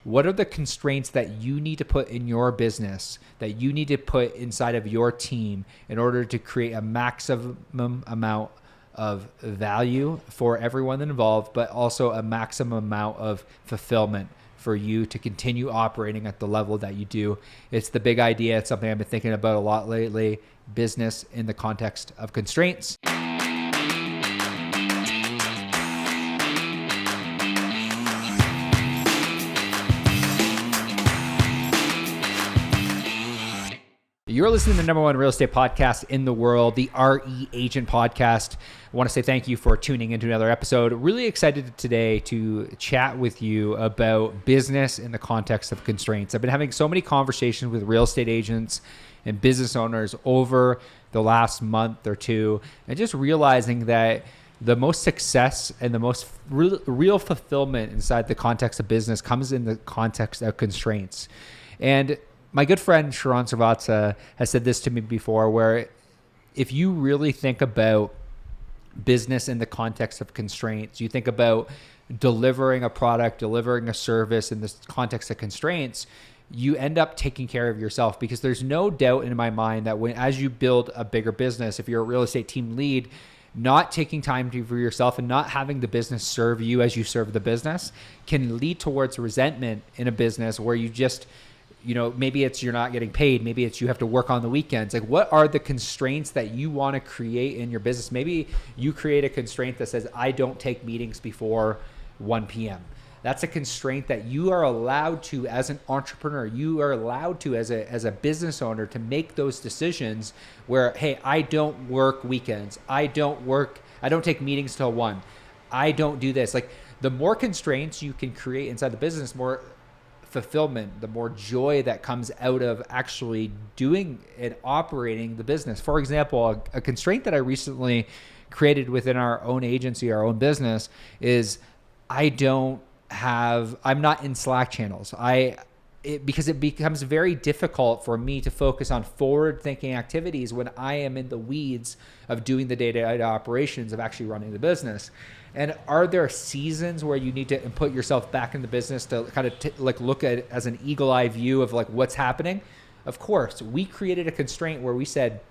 what are the constraints that you need to put in your business, that you need to put inside of your team in order to create a maximum amount of value for everyone involved, but also a maximum amount of fulfillment for you to continue operating at the level that you do. It's the big idea. It's something I've been thinking about a lot lately. Business in the context of constraints. You're listening to the number one real estate podcast in the world, the RE Agent Podcast. I want to say thank you for tuning into another episode. Really excited today to chat with you about business in the context of constraints. I've been having so many conversations with real estate agents and business owners over the last month or two, and just realizing that the most success and the most real fulfillment inside the context of business comes in the context of constraints. And my good friend Sharon Srivatsa has said this to me before, where if you really think about business in the context of constraints, you think about delivering a product, delivering a service in the context of constraints, you end up taking care of yourself, because there's no doubt in my mind that as you build a bigger business, if you're a real estate team lead, not taking time for yourself and not having the business serve you as you serve the business can lead towards resentment in a business where you just, maybe it's you're not getting paid. Maybe it's you have to work on the weekends. Like, what are the constraints that you want to create in your business? Maybe you create a constraint that says, I don't take meetings before 1 p.m. That's a constraint that you are allowed to, as an entrepreneur, you are allowed to, as a business owner, to make those decisions where, hey, I don't work weekends. I don't take meetings till 1. I don't do this. Like, the more constraints you can create inside the business, more fulfillment, the more joy that comes out of actually doing and operating the business. For example, a constraint that I recently created within our own agency, our own business, is I'm not in Slack channels. Because it becomes very difficult for me to focus on forward-thinking activities when I am in the weeds of doing the day-to-day operations of actually running the business. And are there seasons where you need to put yourself back in the business to kind of look at it as an eagle-eye view of what's happening? Of course, we created a constraint where we said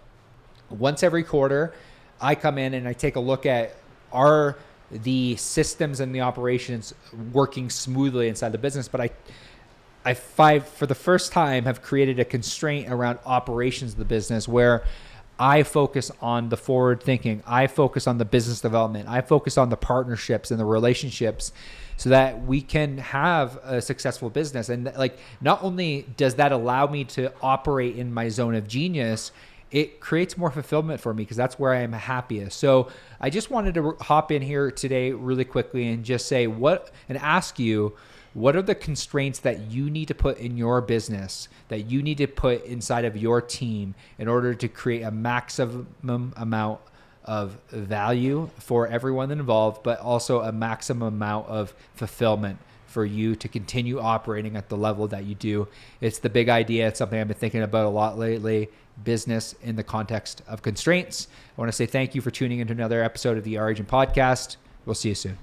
once every quarter, I come in and I take a look at the systems and the operations working smoothly inside the business. But I for the first time have created a constraint around operations of the business where I focus on the forward thinking. I focus on the business development. I focus on the partnerships and the relationships so that we can have a successful business. And not only does that allow me to operate in my zone of genius, it creates more fulfillment for me because that's where I am happiest. So I just wanted to hop in here today really quickly and just say ask you, what are the constraints that you need to put in your business, that you need to put inside of your team in order to create a maximum amount of value for everyone involved, but also a maximum amount of fulfillment for you to continue operating at the level that you do? It's the big idea. It's something I've been thinking about a lot lately. Business in the context of constraints. I want to say thank you for tuning into another episode of the RE Agent Podcast. We'll see you soon.